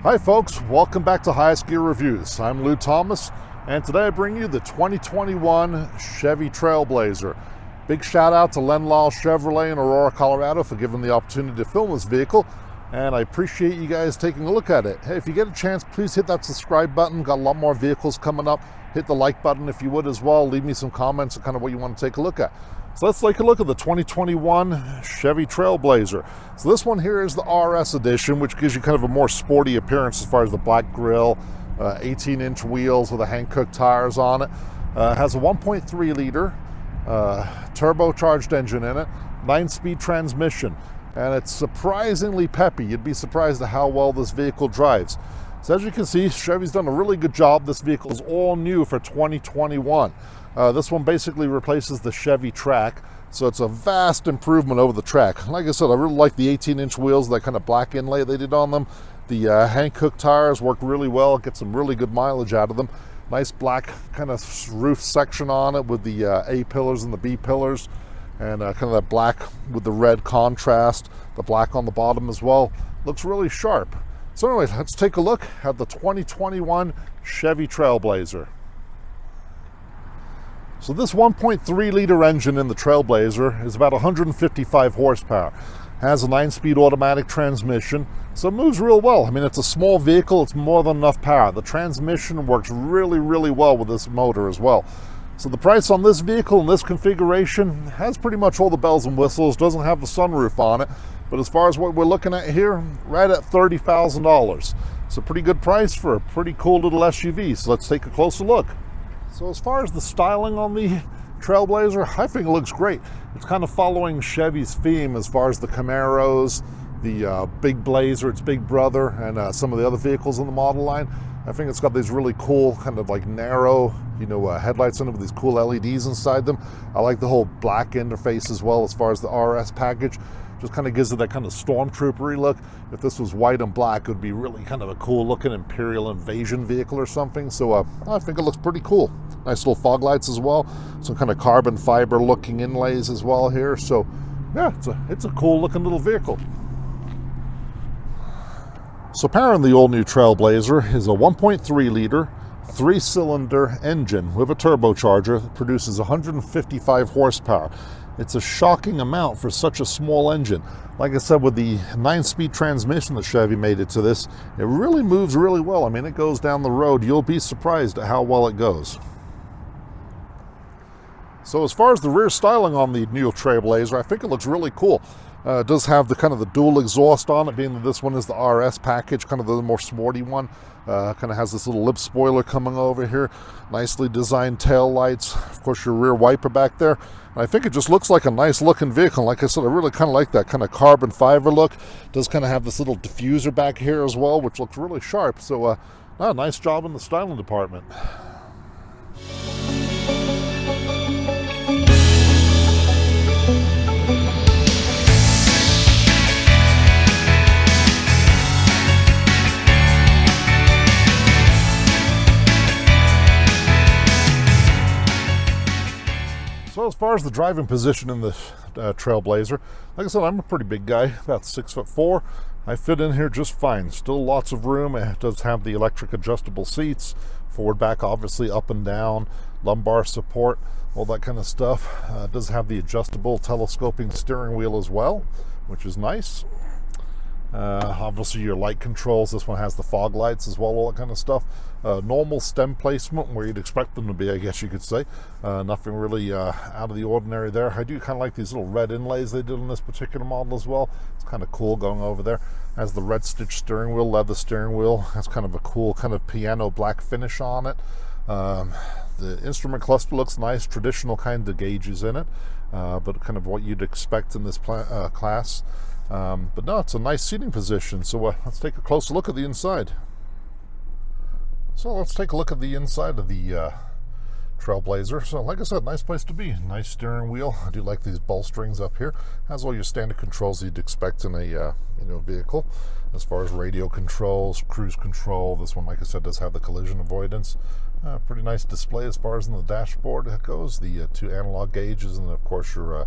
Hi folks, welcome back to Highest Gear Reviews. I'm Lou Thomas, and today I bring you the 2021 Chevy Trailblazer. Big shout out to Len Lal Chevrolet in Aurora, Colorado for giving the opportunity to film this vehicle, and I appreciate you guys taking a look at it. Hey, if you get a chance, please hit that subscribe button. Got a lot more vehicles coming up. Hit the like button if you would as well. Leave me some comments on kind of what you want to take a look at. So let's take a look at the 2021 Chevy Trailblazer. So this one here is the RS edition, which gives you kind of a more sporty appearance as far as the black grille, 18-inch wheels with the Hankook tires on it. Has a 1.3 liter turbocharged engine in it, 9-speed transmission, and it's surprisingly peppy. You'd be surprised at how well this vehicle drives. So as you can see, Chevy's done a really good job. This vehicle is all new for 2021. This one basically replaces the Chevy Track, so it's a vast improvement over the Track. Like I said, I really like the 18-inch wheels, that kind of black inlay they did on them. The Hankook tires work really well, get some really good mileage out of them. Nice black kind of roof section on it with the A pillars and the B pillars, and kind of that black with the red contrast, the black on the bottom as well. Looks really sharp. So anyway, let's take a look at the 2021 Chevy Trailblazer. So this 1.3 liter engine in the Trailblazer is about 155 horsepower. Has a 9-speed automatic transmission, so it moves real well. I mean, it's a small vehicle, it's more than enough power. The transmission works really, really well with this motor as well. So the price on this vehicle in this configuration has pretty much all the bells and whistles, doesn't have the sunroof on it, but as far as what we're looking at here, right at $30,000. It's a pretty good price for a pretty cool little SUV, so let's take a closer look. So as far as the styling on the Trailblazer, I think it looks great. It's kind of following Chevy's theme as far as the Camaros, the big Blazer, its big brother, and some of the other vehicles in the model line. I think it's got these really cool kind of like narrow, headlights in it with these cool LEDs inside them. I like the whole black interface as well as far as the RS package. Just kind of gives it that kind of stormtroopery look. If this was white and black, it would be really kind of a cool looking Imperial Invasion vehicle or something. So I think it looks pretty cool. Nice little fog lights as well. Some kind of carbon fiber looking inlays as well here. So yeah, it's a cool looking little vehicle. So powering the all new Trailblazer is a 1.3 liter 3-cylinder engine with a turbocharger that produces 155 horsepower. It's a shocking amount for such a small engine. Like I said, with the 9-speed transmission that Chevy made it to this, it really moves really well. I mean, it goes down the road. You'll be surprised at how well it goes. So as far as the rear styling on the new Trailblazer, I think it looks really cool. It does have the kind of the dual exhaust on it, being that this one is the RS package, kind of the more sporty one. Kind of has this little lip spoiler coming over here. Nicely designed tail lights. Of course, your rear wiper back there. And I think it just looks like a nice looking vehicle. Like I said, I really kind of like that kind of carbon fiber look. It does kind of have this little diffuser back here as well, which looks really sharp. So nice job in the styling department. So as far as the driving position in the Trailblazer, like I said, I'm a pretty big guy, about 6'4". I fit in here just fine. Still lots of room. It does have the electric adjustable seats, forward, back, obviously up and down, lumbar support, all that kind of stuff. It does have the adjustable telescoping steering wheel as well, which is nice. Obviously your light controls. This one has the fog lights as well, all that kind of stuff. Normal stem placement where you'd expect them to be, I guess you could say. Nothing really out of the ordinary there. I do kind of like these little red inlays they did on this particular model as well. It's kind of cool going over there. Has the red stitch steering wheel, leather steering wheel. Has kind of a cool kind of piano black finish on it. The instrument cluster looks nice, traditional kind of gauges in it, but kind of what you'd expect in this class. But no, it's a nice seating position. So let's take a closer look at the inside. So let's take a look at the inside of the Trailblazer. So like I said, nice place to be. Nice steering wheel. I do like these bolsterings up here. Has all your standard controls you'd expect in a vehicle. As far as radio controls, cruise control, this one, like I said, does have the collision avoidance. Pretty nice display as far as in the dashboard it goes. The two analog gauges, and of course your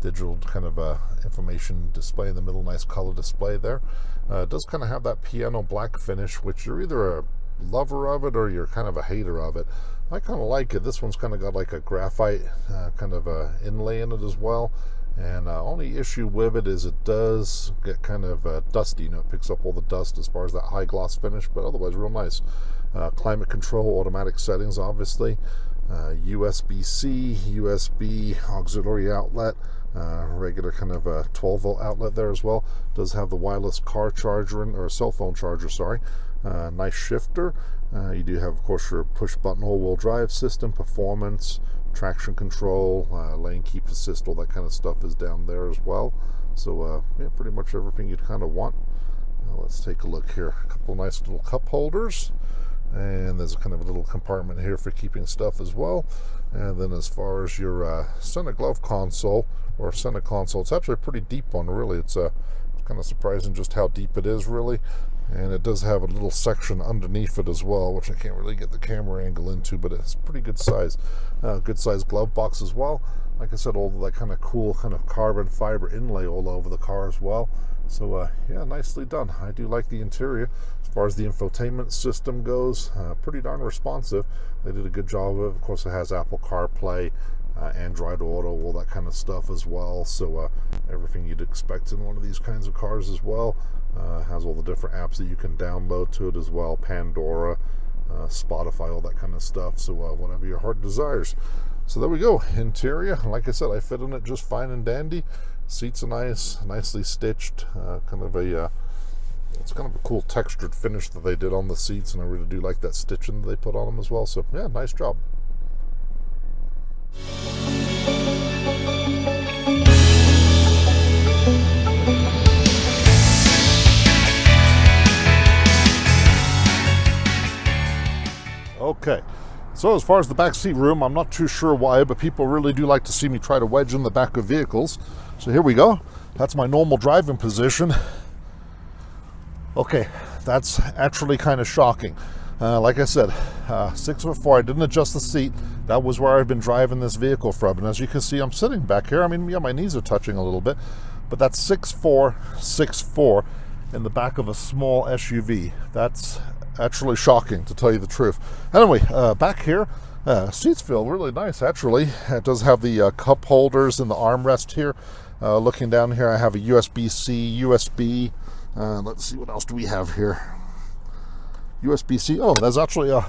digital kind of information display in the middle, nice color display there. It does kind of have that piano black finish, which you're either a lover of it or you're kind of a hater of it. I kind of like it. This one's kind of got like a graphite kind of inlay in it as well. And only issue with it is it does get kind of dusty. It picks up all the dust as far as that high gloss finish, but otherwise real nice. Climate control, automatic settings, obviously. USB-C, USB auxiliary outlet, regular kind of 12-volt outlet there as well. Does have the wireless car charger, or cell phone charger, sorry. Nice shifter. You do have, of course, your push-button all-wheel drive system, performance, traction control, lane keep assist, all that kind of stuff is down there as well. So, yeah, pretty much everything you'd kind of want. Let's take a look here. A couple nice little cup holders. And there's kind of a little compartment here for keeping stuff as well. And then as far as your center glove console, or center console, it's actually a pretty deep one, really. It's kind of surprising just how deep it is, really. And it does have a little section underneath it as well, which I can't really get the camera angle into, but it's pretty good size. Good size glove box as well. Like I said, all that kind of cool kind of carbon fiber inlay all over the car as well. So yeah, nicely done. I do like the interior. As far as the infotainment system goes, pretty darn responsive. They did a good job of it. Of course, it has Apple CarPlay, Android Auto, all that kind of stuff as well. So everything you'd expect in one of these kinds of cars as well. Has all the different apps that you can download to it as well. Pandora, Spotify, all that kind of stuff. So whatever your heart desires. So there we go. Interior, like I said, I fit in it just fine and dandy. Seats are nice, nicely stitched. Kind of a it's kind of a cool textured finish that they did on the seats, and I really do like that stitching that they put on them as well. So yeah, nice job. Okay, so as far as the back seat room, I'm not too sure why, but people really do like to see me try to wedge in the back of vehicles. So here we go. That's my normal driving position. Okay, that's actually kind of shocking. Like I said, 6'4". I didn't adjust the seat. That was where I've been driving this vehicle from. And as you can see, I'm sitting back here. I mean, yeah, my knees are touching a little bit, but that's 6'4" in the back of a small SUV. That's actually shocking, to tell you the truth. Anyway, back here, seats feel really nice, actually. It does have the cup holders and the armrest here. Looking down here, I have a USB-C, USB. Let's see, what else do we have here? USB-C. Oh, there's actually a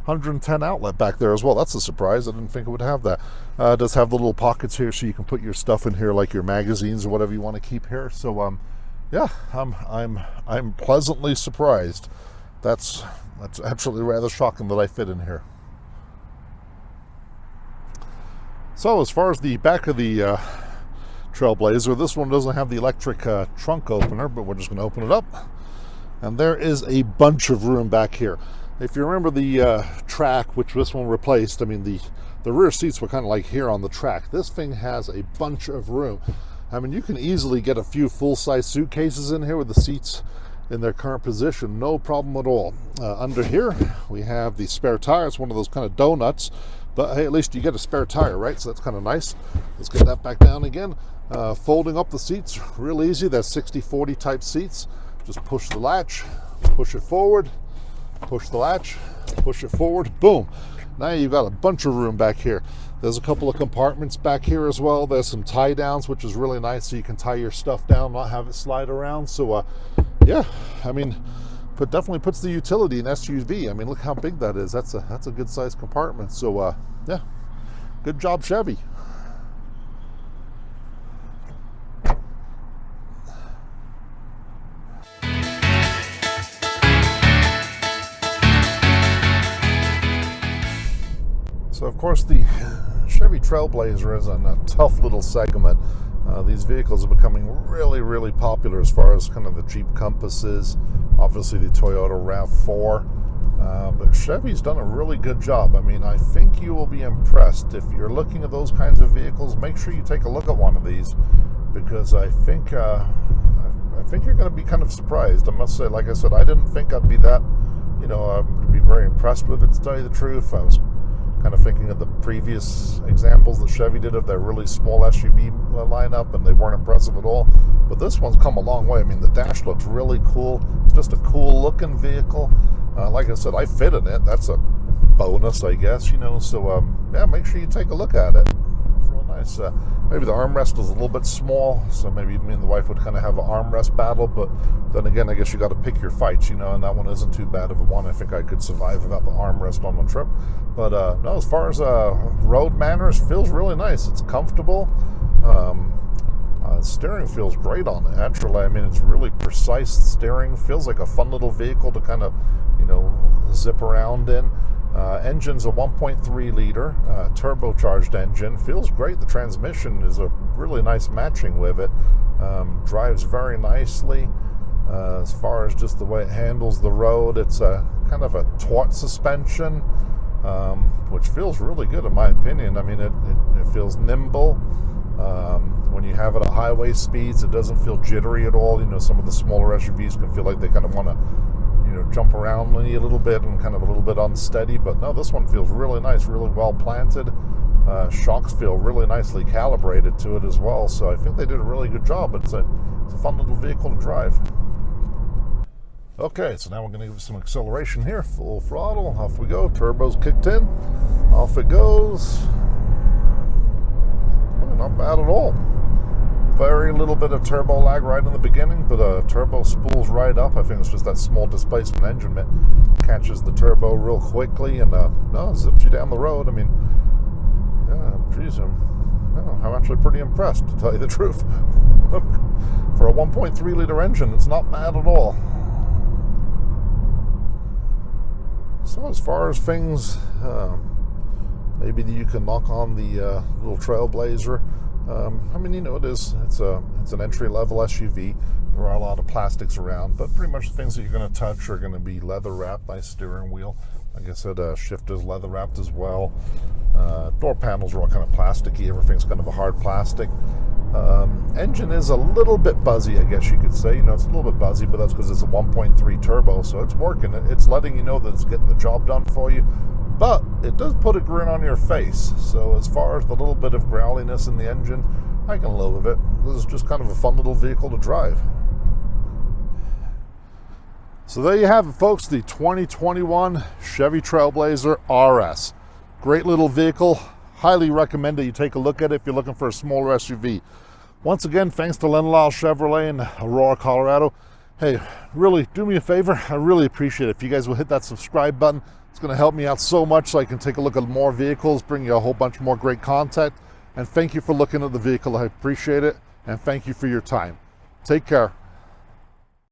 110 outlet back there as well. That's a surprise. I didn't think it would have that. It does have the little pockets here, so you can put your stuff in here, like your magazines or whatever you want to keep here. So, yeah, I'm pleasantly surprised. That's actually rather shocking that I fit in here. So as far as the back of the Trailblazer, this one doesn't have the electric trunk opener, but we're just going to open it up. And there is a bunch of room back here. If you remember the track, which this one replaced, I mean, the rear seats were kind of like here on the track. This thing has a bunch of room. I mean, you can easily get a few full-size suitcases in here with the seats in their current position, no problem at all. Under here, we have the spare tire. It's one of those kind of donuts, but hey, at least you get a spare tire, right? So that's kind of nice. Let's get that back down again. Folding up the seats, real easy. That's 60/40 type seats. Just push the latch, push it forward, push the latch, push it forward, boom. Now you've got a bunch of room back here. There's a couple of compartments back here as well. There's some tie downs, which is really nice, so you can tie your stuff down, not have it slide around. So yeah, I mean, but definitely puts the utility in SUV. I mean, look how big that is. That's a good sized compartment. So yeah, good job, Chevy. So of course the Chevy Trailblazer is in a tough little segment. These vehicles are becoming really, really popular as far as kind of the Jeep Compasses, obviously the Toyota RAV4, but Chevy's done a really good job. I mean, I think you will be impressed. If you're looking at those kinds of vehicles, make sure you take a look at one of these, because I think you're going to be kind of surprised. I must say, like I said, I didn't think I'd be that, to be very impressed with it, to tell you the truth. I was kind of thinking of the previous examples that Chevy did of their really small SUV lineup, and they weren't impressive at all. But this one's come a long way. I mean, the dash looks really cool. It's just a cool looking vehicle. Like I said, I fit in it. That's a bonus, I guess, you know. So yeah, make sure you take a look at it. It's real nice. Maybe the armrest is a little bit small, so maybe me and the wife would kind of have an armrest battle. But then again, I guess you got to pick your fights, you know, and that one isn't too bad of a one. I think I could survive without the armrest on the trip. But no, as far as road manners, feels really nice. It's comfortable. Steering feels great on it, actually. I mean, it's really precise steering. Feels like a fun little vehicle to kind of, you know, zip around in. Engine's a 1.3 liter turbocharged engine. Feels great. The transmission is a really nice matching with it. Drives very nicely. As far as just the way it handles the road, it's a kind of a taut suspension, which feels really good in my opinion. I mean, it feels nimble. When you have it at highway speeds, it doesn't feel jittery at all. You know, some of the smaller SUVs can feel like they kind of want to, you know, jump around on you a little bit and kind of a little bit unsteady. But no, this one feels really nice, really well planted. Shocks feel really nicely calibrated to it as well. So I think they did a really good job. It's a fun little vehicle to drive. Okay, so now we're going to give it some acceleration here. Full throttle, off we go. Turbo's kicked in, off it goes. Really not bad at all. Very little bit of turbo lag right in the beginning, but turbo spools right up. I think it's just that small displacement engine that catches the turbo real quickly and no, zips you down the road. I mean, yeah, geez, I'm actually pretty impressed, to tell you the truth. For a 1.3 liter engine, it's not bad at all. So as far as things, maybe you can knock on the little Trailblazer. I mean, you know, it's an entry-level SUV. There are a lot of plastics around, but pretty much the things that you're going to touch are going to be leather-wrapped. Nice steering wheel. Like I said, shifter's leather-wrapped as well. Door panels are all kind of plasticky. Everything's kind of a hard plastic. Engine is a little bit buzzy, I guess you could say. You know, it's a little bit buzzy, but that's because it's a 1.3 turbo, so it's working. It's letting you know that it's getting the job done for you. But it does put a grin on your face. So as far as the little bit of growliness in the engine, I can live with it. This is just kind of a fun little vehicle to drive. So there you have it, folks, the 2021 Chevy Trailblazer RS. Great little vehicle. Highly recommend that you take a look at it if you're looking for a smaller SUV. Once again, thanks to Len Lyle Chevrolet in Aurora, Colorado. Hey, really, do me a favor. I really appreciate it. If you guys will hit that subscribe button, it's going to help me out so much so I can take a look at more vehicles, bring you a whole bunch more great content. And thank you for looking at the vehicle. I appreciate it. And thank you for your time. Take care.